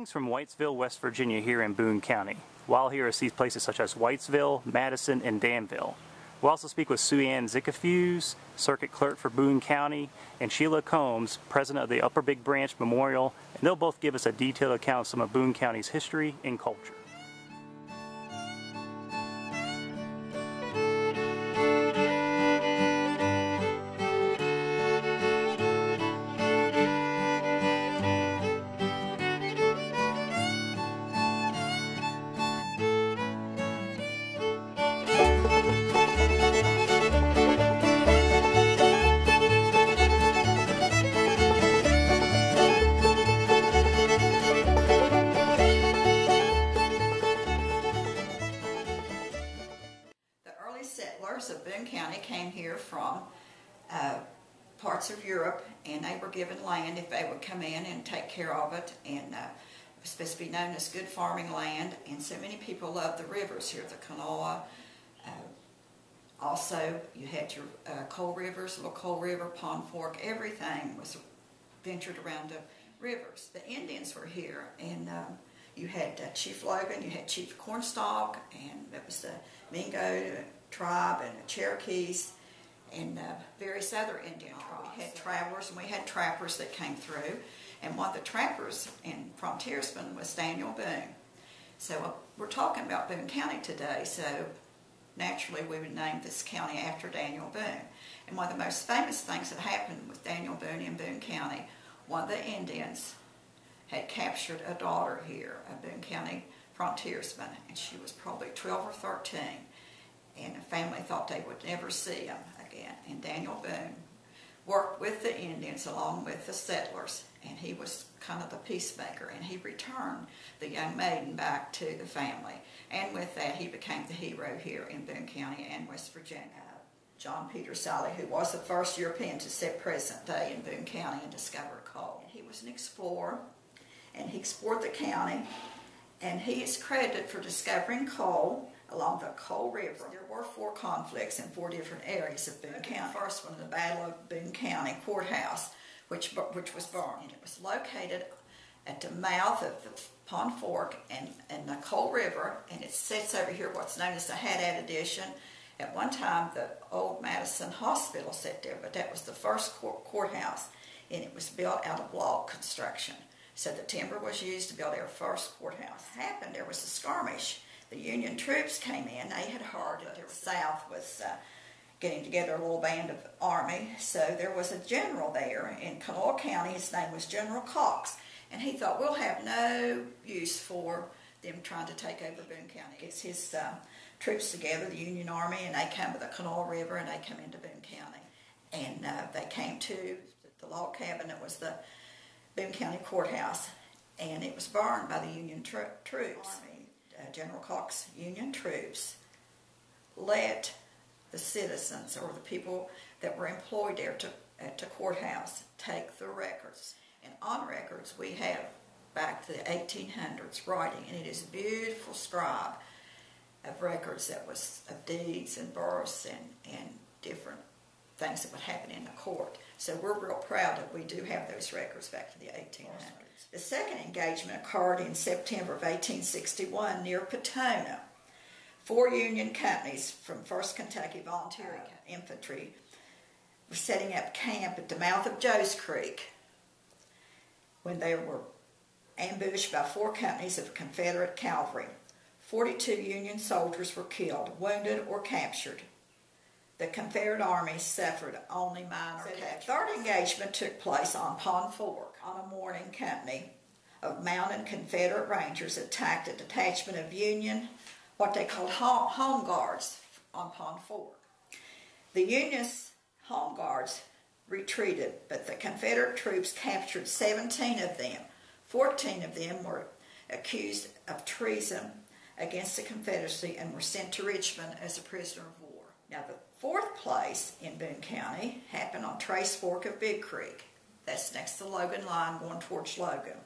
Greetings from Whitesville, West Virginia here in Boone County. While here, I see places such as Whitesville, Madison, and Danville. We'll also speak with Sue Ann Zickefoose, Circuit Clerk for Boone County, and Sheila Combs, President of the Upper Big Branch Memorial, and they'll both give us a detailed account of some of Boone County's history and culture. Settlers of Boone County came here from parts of Europe, and they were given land if they would come in and take care of it, and it was supposed to be known as good farming land. And so many people loved the rivers here, the Kanawha. Also, you had your coal rivers, Little Coal River, Pond Fork. Everything was ventured around the rivers. The Indians were here, and you had Chief Logan, you had Chief Cornstalk, and that was the Mingo tribe, and the Cherokees, and various other Indian tribes. We had travelers, and we had trappers that came through, and one of the trappers and frontiersmen was Daniel Boone. So we're talking about Boone County today, so naturally we would name this county after Daniel Boone. And one of the most famous things that happened with Daniel Boone in Boone County, one of the Indians had captured a daughter here, a Boone County frontiersman, and she was probably 12 or 13. And the family thought they would never see him again. And Daniel Boone worked with the Indians along with the settlers, and he was kind of the peacemaker, and he returned the young maiden back to the family. And with that, he became the hero here in Boone County and West Virginia. John Peter Sally, who was the first European to set present day in Boone County and discover coal. He was an explorer, and he explored the county, and he is credited for discovering coal along the Coal River. There were 4 conflicts in 4 different areas of Boone County. The first one, the Battle of Boone County Courthouse, which was burned. And it was located at the mouth of the Pond Fork and the Coal River, and it sits over here what's known as the Haddad Addition. At one time, the old Madison Hospital sat there, but that was the first courthouse, and it was built out of log construction. So the timber was used to build our first courthouse. What happened, there was a skirmish. The Union troops came in. They had heard that the South was getting together a little band of army. So there was a general there in Kanawha County. His name was General Cox. And he thought, we'll have no use for them trying to take over Boone County. Gets his troops together, the Union Army, and they come to the Kanawha River, and they come into Boone County. And they came to the log cabin that was the Boone County Courthouse, and it was burned by the Union troops. General Cox Union troops let the citizens, or the people that were employed there at the courthouse, take the records. And on records we have back to the 1800s writing, and it is a beautiful scribe of records that was of deeds and births and different things that would happen in the court. So we're real proud that we do have those records back to the 1800s. The second engagement occurred in September of 1861 near Patona. 4 Union companies from 1st Kentucky Volunteer Infantry were setting up camp at the mouth of Joe's Creek when they were ambushed by 4 companies of Confederate cavalry. 42 Union soldiers were killed, wounded, or captured. The Confederate Army suffered only minor capture. The third engagement took place on Pond Fork. On a morning, company of mounted Confederate Rangers attacked a detachment of Union, what they called home guards on Pond Fork. The Union's home guards retreated, but the Confederate troops captured 17 of them. 14 of them were accused of treason against the Confederacy and were sent to Richmond as a prisoner of war. Now, the 4th place in Boone County happened on Trace Fork of Big Creek. That's next to the Logan line going towards Logan.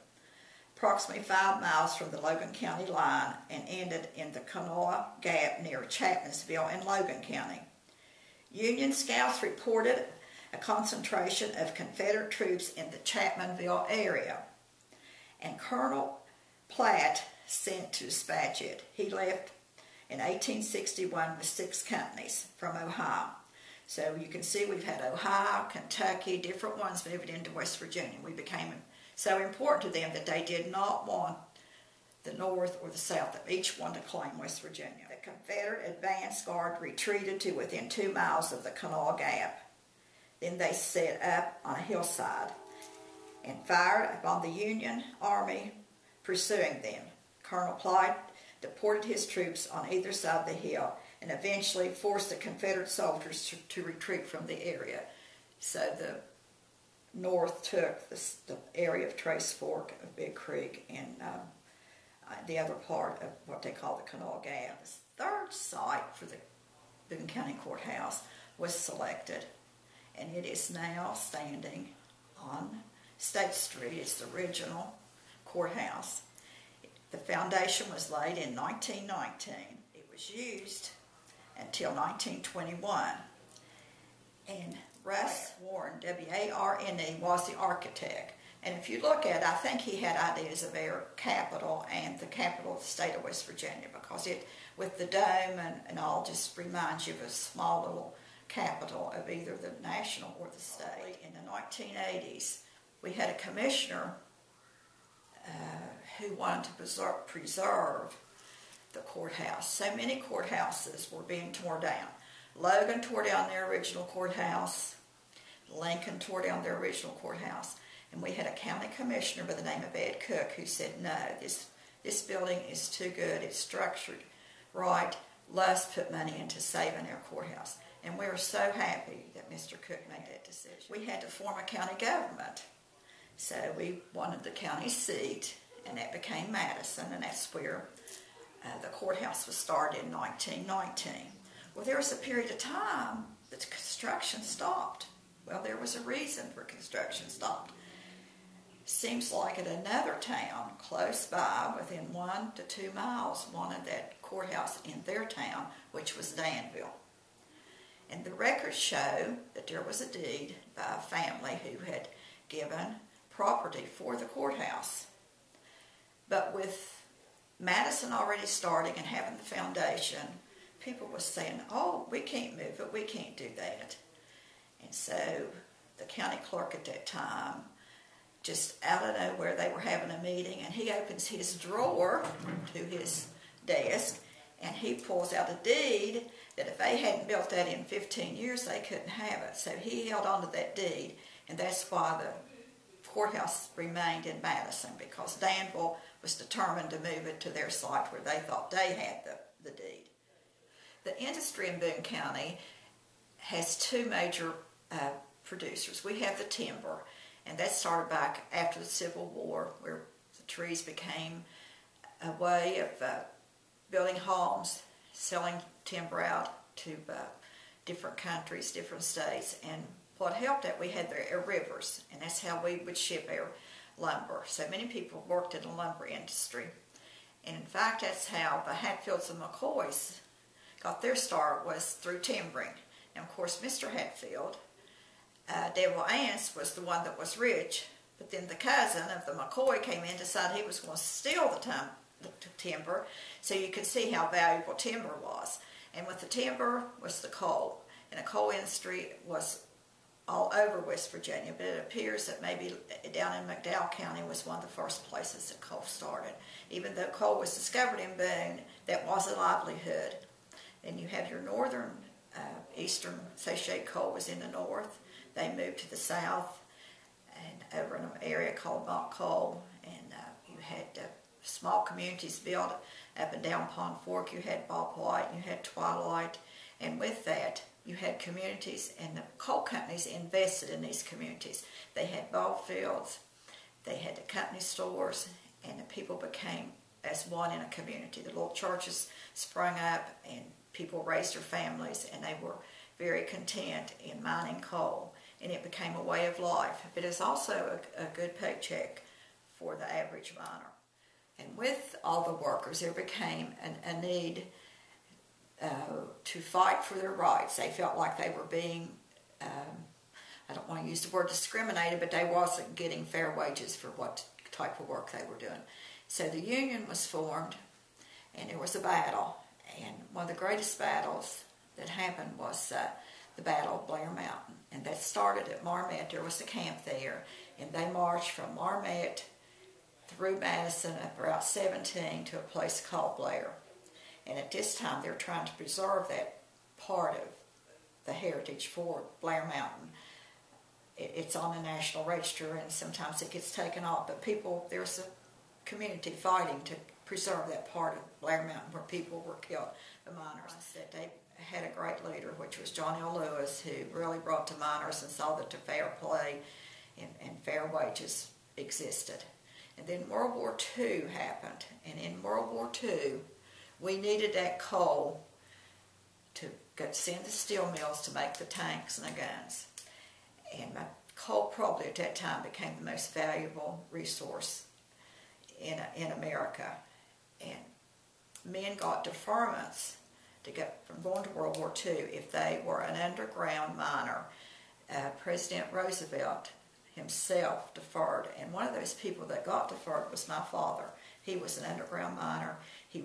Approximately 5 miles from the Logan County line, and ended in the Kanawha Gap near Chapmansville in Logan County. Union scouts reported a concentration of Confederate troops in the Chapmanville area, and Colonel Platt sent to dispatch it. He left in 1861 with 6 companies from Ohio. So you can see we've had Ohio, Kentucky, different ones moving into West Virginia. We became so important to them that they did not want the North or the South of each one to claim West Virginia. The Confederate advance guard retreated to within 2 miles of the Kanawha Gap. Then they set up on a hillside and fired upon the Union Army pursuing them. Colonel Platt deported his troops on either side of the hill and eventually forced the Confederate soldiers to retreat from the area. So the North took the area of Trace Fork of Big Creek and the other part of what they call the Kanawha Gap. The third site for the Boone County Courthouse was selected, and it is now standing on State Street. It's the original courthouse. The foundation was laid in 1919. It was used until 1921. And Russ Warren, W-A-R-N-E, was the architect. And if you look at it, I think he had ideas of our capital and the capital of the state of West Virginia, because it, with the dome and all, just reminds you of a small little capital of either the national or the state. In the 1980s, we had a commissioner who wanted to preserve the courthouse. So many courthouses were being torn down. Logan tore down their original courthouse. Lincoln tore down their original courthouse. And we had a county commissioner by the name of Ed Cook who said, no, this building is too good. It's structured right. Let's put money into saving our courthouse. And we were so happy that Mr. Cook made that decision. We had to form a county government. So we wanted the county seat, and that became Madison, and that's where the courthouse was started in 1919. Well, there was a period of time that construction stopped. Well, there was a reason for construction stopped. Seems like at another town close by, within 1 to 2 miles, wanted that courthouse in their town, which was Danville. And the records show that there was a deed by a family who had given property for the courthouse. But with Madison already starting and having the foundation, people were saying, oh, we can't move it, we can't do that. And so the county clerk at that time, just out of nowhere, they were having a meeting, and he opens his drawer to his desk, and he pulls out a deed that if they hadn't built that in 15 years, they couldn't have it. So he held on to that deed, and that's why the courthouse remained in Madison, because Danville was determined to move it to their site where they thought they had the deed. The industry in Boone County has 2 major producers. We have the timber, and that started back after the Civil War, where the trees became a way of building homes, selling timber out to different countries, different states. And what helped that, we had our rivers, and that's how we would ship our lumber. So many people worked in the lumber industry. And in fact, that's how the Hatfields and McCoys got their start, was through timbering. Now, of course, Mr. Hatfield, Devil Anse, was the one that was rich, but then the cousin of the McCoy came in and decided he was going to steal the timber, so you can see how valuable timber was. And with the timber was the coal, and the coal industry was all over West Virginia, but it appears that maybe down in McDowell County was one of the first places that coal started. Even though coal was discovered in Boone, that was a livelihood. And you have your northern, eastern associated coal was in the north. They moved to the south and over in an area called Mont Coal, and you had small communities built up and down Pond Fork. You had Bob White, you had Twilight, and with that you had communities, and the coal companies invested in these communities. They had ball fields, they had the company stores, and the people became as one in a community. The little churches sprung up, and people raised their families, and they were very content in mining coal, and it became a way of life. But it's also a good paycheck for the average miner. And with all the workers, there became a need to fight for their rights. They felt like they were being, I don't want to use the word discriminated, but they wasn't getting fair wages for what type of work they were doing. So the Union was formed, and there was a battle. And one of the greatest battles that happened was the Battle of Blair Mountain. And that started at Marmet. There was a camp there. And they marched from Marmet through Madison up Route 17 to a place called Blair. And at this time, they're trying to preserve that part of the heritage for Blair Mountain. It's on the National Register, and sometimes it gets taken off. But there's a community fighting to preserve that part of Blair Mountain where people were killed, the miners. That they had a great leader, which was John L. Lewis, who really brought the miners and saw that the fair play and fair wages existed. And then World War II happened, and in World War II, we needed that coal to send the steel mills to make the tanks and the guns. And coal probably at that time became the most valuable resource in America. And men got deferments to get from going to World War II if they were an underground miner. President Roosevelt himself deferred, and one of those people that got deferred was my father. He was an underground miner. It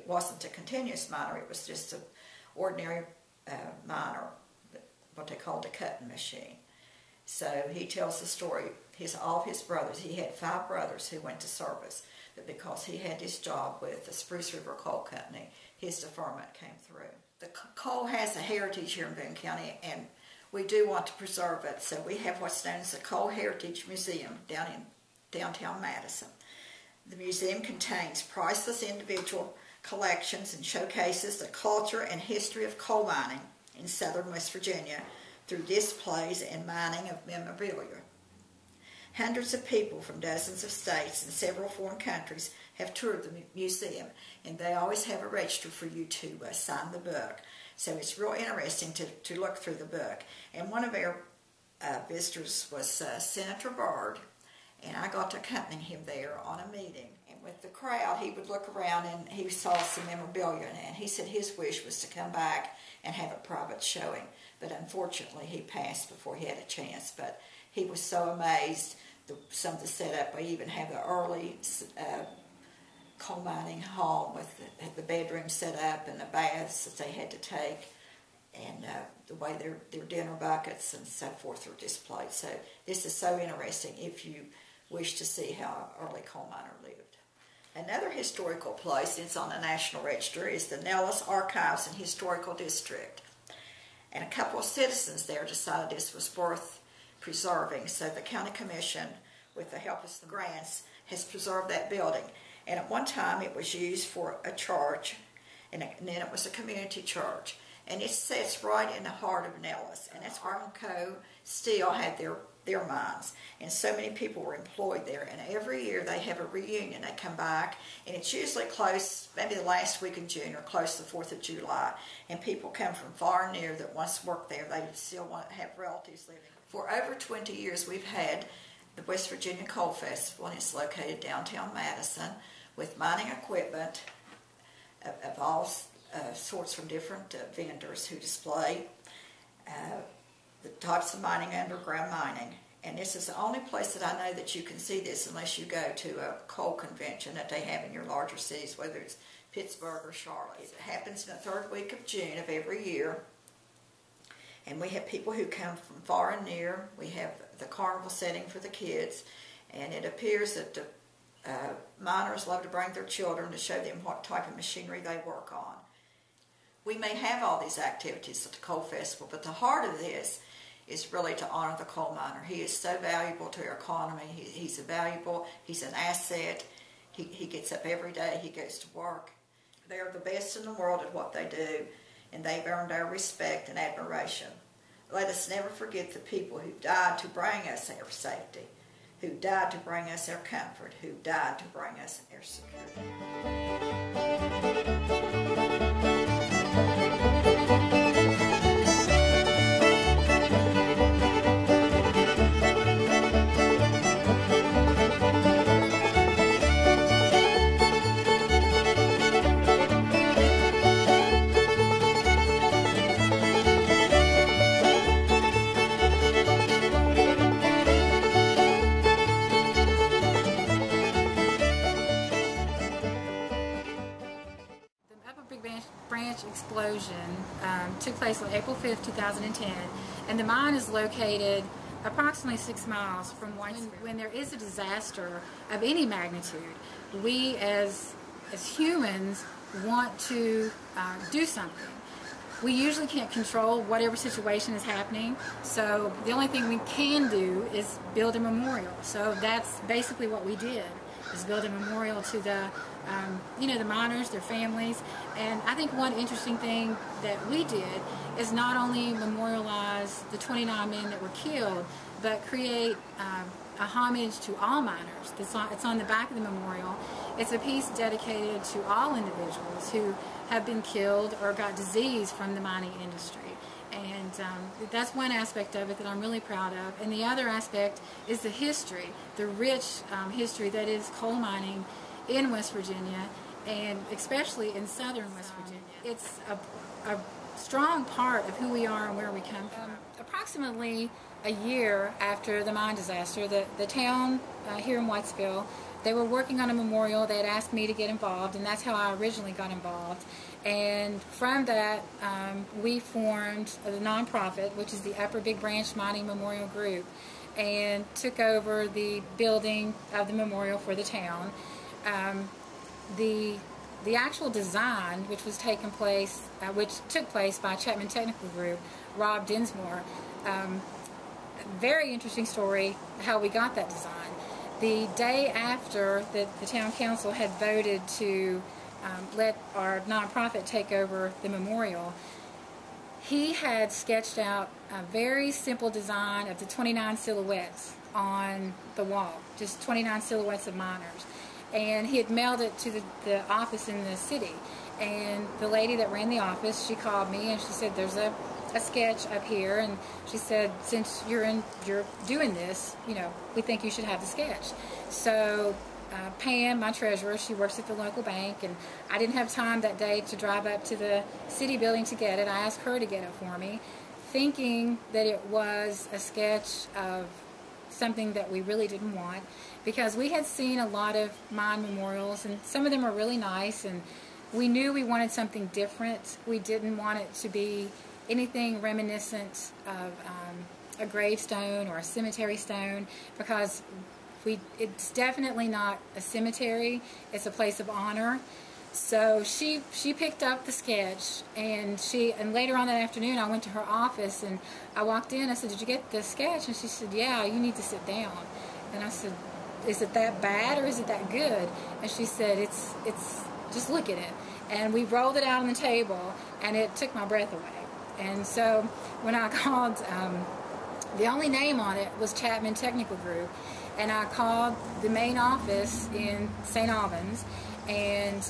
wasn't a continuous miner, it was just an ordinary miner, what they called a cutting machine. So he tells the story, all of his brothers, he had 5 brothers who went to service, but because he had this job with the Spruce River Coal Company, his deferment came through. The coal has a heritage here in Boone County, and we do want to preserve it, so we have what's known as the Coal Heritage Museum down in downtown Madison. The museum contains priceless individual collections and showcases the culture and history of coal mining in southern West Virginia through displays and mining of memorabilia. Hundreds of people from dozens of states and several foreign countries have toured the museum, and they always have a register for you to sign the book. So it's real interesting to look through the book. And one of our visitors was Senator Byrd, and I got to accompany him there on a meeting. And with the crowd, he would look around and he saw some memorabilia, and he said his wish was to come back and have a private showing. But unfortunately, he passed before he had a chance. But he was so amazed. Some of the setup, we even have the early coal mining home with the bedroom set up and the baths that they had to take, and the way their dinner buckets and so forth were displayed. So this is so interesting if you wish to see how an early coal miner lived. Another historical place that's on the National Register is the Nellis Archives and Historical District. And a couple of citizens there decided this was worth preserving, so the County Commission, with the help of some grants, has preserved that building. And at one time it was used for a church, and then it was a community church. And it sits right in the heart of Nellis, and that's where Armco Steel had their mines. And so many people were employed there, and every year they have a reunion. They come back, and it's usually close, maybe the last week in June or close to the 4th of July. And people come from far and near that once worked there. They still want to have relatives living. For over 20 years we've had the West Virginia Coal Festival, and it's located downtown Madison with mining equipment of all sorts from different vendors who display the types of mining, underground mining. And this is the only place that I know that you can see this unless you go to a coal convention that they have in your larger cities, whether it's Pittsburgh or Charlotte. It happens in the 3rd week of June of every year. And we have people who come from far and near. We have the carnival setting for the kids. And it appears that the miners love to bring their children to show them what type of machinery they work on. We may have all these activities at the Coal Festival, but the heart of this is really to honor the coal miner. He is so valuable to our economy. He's an asset. He gets up every day. He goes to work. They're the best in the world at what they do, and they've earned our respect and admiration. Let us never forget the people who died to bring us our safety, who died to bring us our comfort, who died to bring us our security. explosion took place on April 5th, 2010, and the mine is located approximately 6 miles from Whitesville. When there is a disaster of any magnitude, we as humans want to do something. We usually can't control whatever situation is happening, so the only thing we can do is build a memorial. So that's basically what we did, is build a memorial to the the miners, their families. And I think one interesting thing that we did is not only memorialize the 29 men that were killed, but create a homage to all miners. It's on the back of the memorial. It's a piece dedicated to all individuals who have been killed or got disease from the mining industry. And that's one aspect of it that I'm really proud of. And the other aspect is the history, the rich history that is coal mining in West Virginia, and especially in southern West Virginia. It's a strong part of who we are and where we come from. Approximately a year after the mine disaster, the town here in Whitesville, they were working on a memorial. They had asked me to get involved, and that's how I originally got involved. And from that, we formed the nonprofit, which is the Upper Big Branch Mining Memorial Group, and took over the building of the memorial for the town. The actual design, which took place by Chapman Technical Group, Rob Dinsmore. Very interesting story how we got that design. The day after the town council had voted to let our nonprofit take over the memorial, he had sketched out a very simple design of the 29 silhouettes on the wall, just 29 silhouettes of miners. And he had mailed it to the office in the city. And the lady that ran the office, she called me and she said, there's a sketch up here, and she said, since you're doing this, we think you should have the sketch. So Pam, my treasurer, she works at the local bank, and I didn't have time that day to drive up to the city building to get it. I asked her to get it for me, thinking that it was a sketch of something that we really didn't want, because we had seen a lot of mine memorials, and some of them are really nice, and we knew we wanted something different. We didn't want it to be anything reminiscent of a gravestone or a cemetery stone, because it's definitely not a cemetery, it's a place of honor. So she picked up the sketch, and later on that afternoon I went to her office and I walked in. I said, did you get the sketch? And she said, yeah, you need to sit down. And I said, is it that bad or is it that good? And she said, it's just look at it. And we rolled it out on the table, and it took my breath away. And so when I called, the only name on it was Chapman Technical Group, and I called the main office in St. Albans, and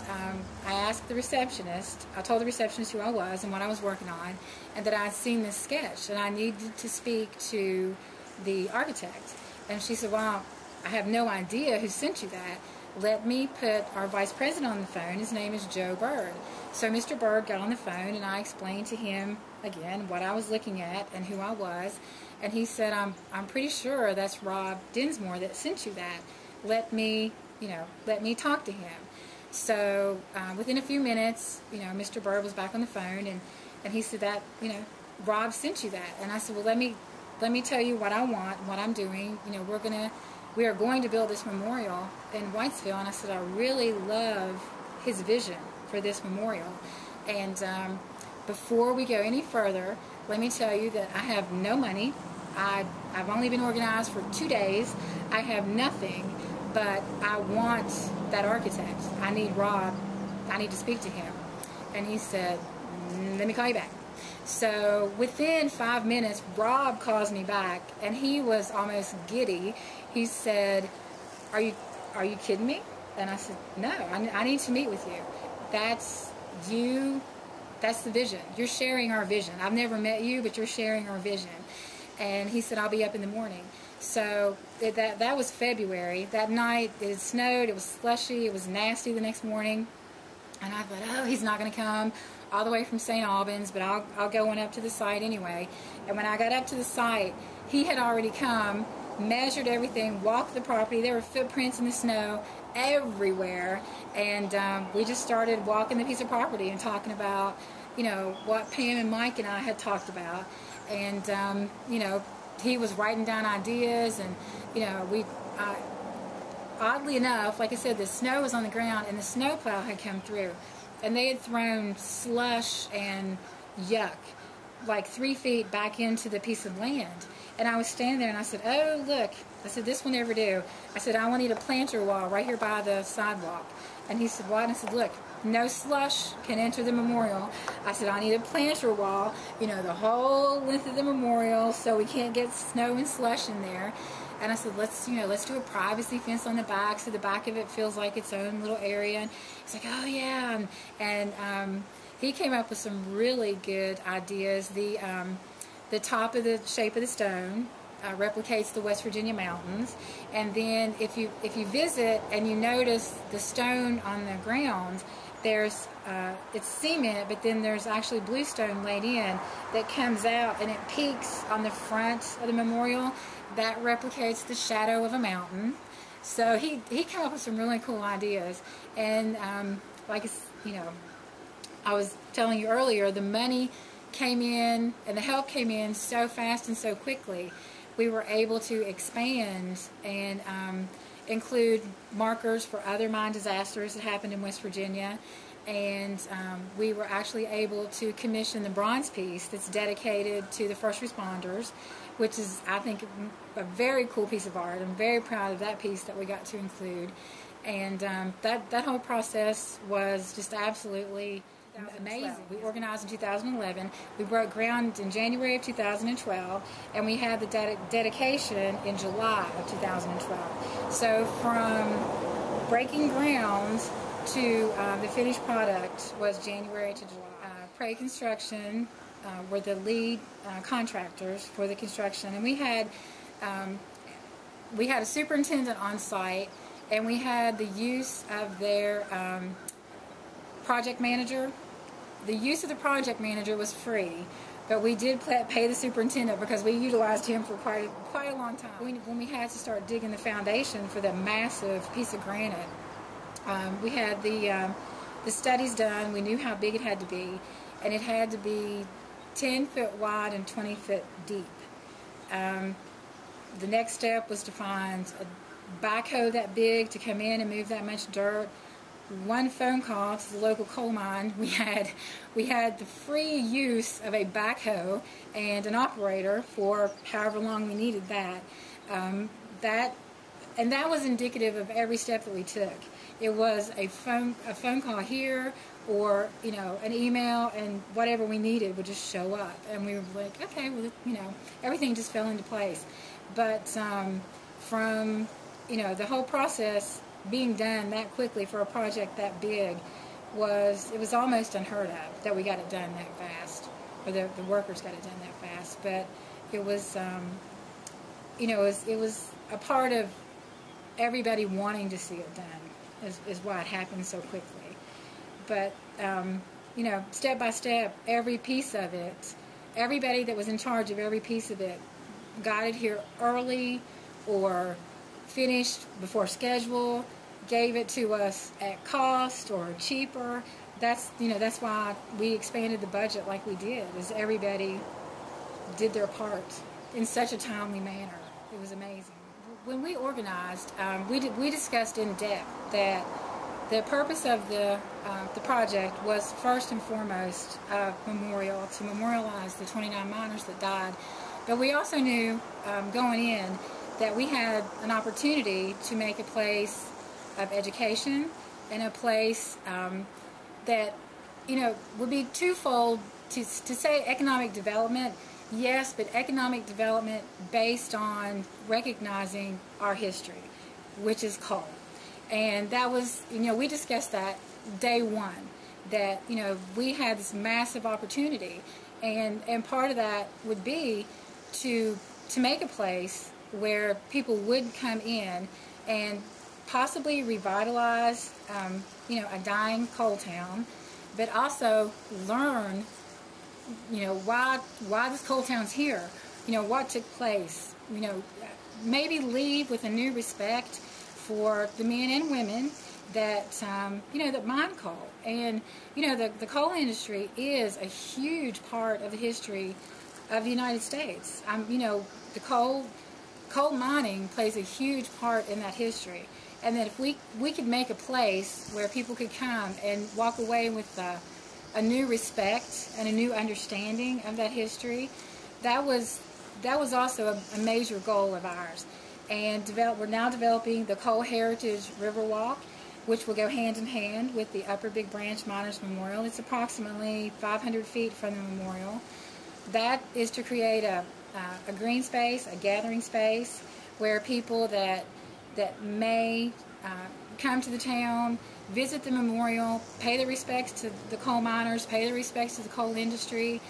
I asked the receptionist, I told the receptionist who I was and what I was working on, and that I'd seen this sketch, and I needed to speak to the architect. And she said, well, I have no idea who sent you that. Let me put our vice president on the phone. His name is Joe Bird. So Mr. Bird got on the phone, and I explained to him again what I was looking at and who I was. And he said, I'm pretty sure that's Rob Dinsmore that sent you that. Let me talk to him. So within a few minutes, Mr. Bird was back on the phone, and he said that, Rob sent you that. And I said, well, let me tell you what I want, what I'm doing. We are going to build this memorial in Whitesville. And I said, I really love his vision for this memorial. And before we go any further, let me tell you that I have no money. I've only been organized for 2 days. I have nothing, but I want that architect. I need Rob. I need to speak to him. And he said, let me call you back. So within 5 minutes, Rob calls me back, and he was almost giddy. He said, are you kidding me? And I said, no, I need to meet with you. That's the vision. You're sharing our vision. I've never met you, but you're sharing our vision. And he said, I'll be up in the morning. So that was February. That night, it had snowed, it was slushy, it was nasty the next morning. And I thought, oh, he's not going to come all the way from St. Albans, but I'll go on up to the site anyway. And when I got up to the site, he had already come, measured everything, walked the property. There were footprints in the snow everywhere. And we just started walking the piece of property and talking about, you know, what Pam and Mike and I had talked about. And, you know, he was writing down ideas, and, you know, oddly enough, like I said, the snow was on the ground and the snowplow had come through, and they had thrown slush and yuck like 3 feet back into the piece of land. And I was standing there and I said, oh, look, I said, this will never do. I said, I want to need a planter wall right here by the sidewalk. And he said, what? And I said, look, no slush can enter the memorial. I said, I need a planter wall, you know, the whole length of the memorial, so we can't get snow and slush in there. And I said, let's do a privacy fence on the back, so the back of it feels like its own little area. And he's like, oh yeah, and he came up with some really good ideas. The top of the shape of the stone replicates the West Virginia mountains, and then if you visit and you notice the stone on the ground, there's it's cement, but then there's actually bluestone laid in that comes out and it peaks on the front of the memorial. That replicates the shadow of a mountain. So he came up with some really cool ideas, and like, you know, I was telling you earlier, the money came in and the help came in so fast and so quickly. We were able to expand and include markers for other mine disasters that happened in West Virginia, and we were actually able to commission the bronze piece that's dedicated to the first responders, which is, I think, a very cool piece of art. I'm very proud of that piece that we got to include, and that whole process was just absolutely amazing. We organized in 2011. We broke ground in January of 2012, and we had the dedication in July of 2012. So from breaking ground to the finished product was January to July. Prey Construction were the lead contractors for the construction, and we had a superintendent on site, and we had the use of their project manager. The use of the project manager was free, but we did pay the superintendent because we utilized him for quite a long time. When we had to start digging the foundation for the massive piece of granite, we had the studies done. We knew how big it had to be, and it had to be 10 foot wide and 20 foot deep. The next step was to find a backhoe that big to come in and move that much dirt. One phone call to the local coal mine. We had the free use of a backhoe and an operator for however long we needed that. That was indicative of every step that we took. It was a phone call here, or, you know, an email, and whatever we needed would just show up, and we were like, okay, well, you know, everything just fell into place. But from, you know, the whole process being done that quickly for a project that big was almost unheard of that we got it done that fast, or the workers got it done that fast. But it was, you know, it was a part of everybody wanting to see it done is why it happened so quickly. But you know, step by step, every piece of it, everybody that was in charge of every piece of it got it here early or finished before schedule, gave it to us at cost or cheaper. That's why we expanded the budget like we did, is everybody did their part in such a timely manner. It was amazing. When we organized, we discussed in depth that the purpose of the project was first and foremost to memorialize the 29 miners that died. But we also knew going in that we had an opportunity to make a place of education and a place that, you know, would be twofold. To say economic development, yes, but economic development based on recognizing our history, which is coal. And that was, you know, we discussed that day one, that, you know, we had this massive opportunity, and part of that would be to make a place where people would come in and possibly revitalize, you know, a dying coal town, but also learn, you know, why this coal town's here, you know, what took place, you know, maybe leave with a new respect for the men and women that that mine coal. And the coal industry is a huge part of the history of the United States. The coal mining plays a huge part in that history, and that if we could make a place where people could come and walk away with a new respect and a new understanding of that history, that was also a major goal of ours. And we're now developing the Coal Heritage Riverwalk, which will go hand in hand with the Upper Big Branch Miners Memorial. It's approximately 500 feet from the memorial. That is to create a green space, a gathering space, where people that may come to the town, visit the memorial, pay their respects to the coal miners, pay their respects to the coal industry,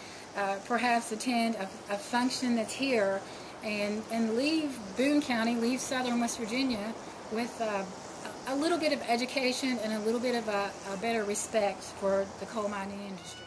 perhaps attend a function that's here, and leave Boone County, leave southern West Virginia with a little bit of education and a little bit of a better respect for the coal mining industry.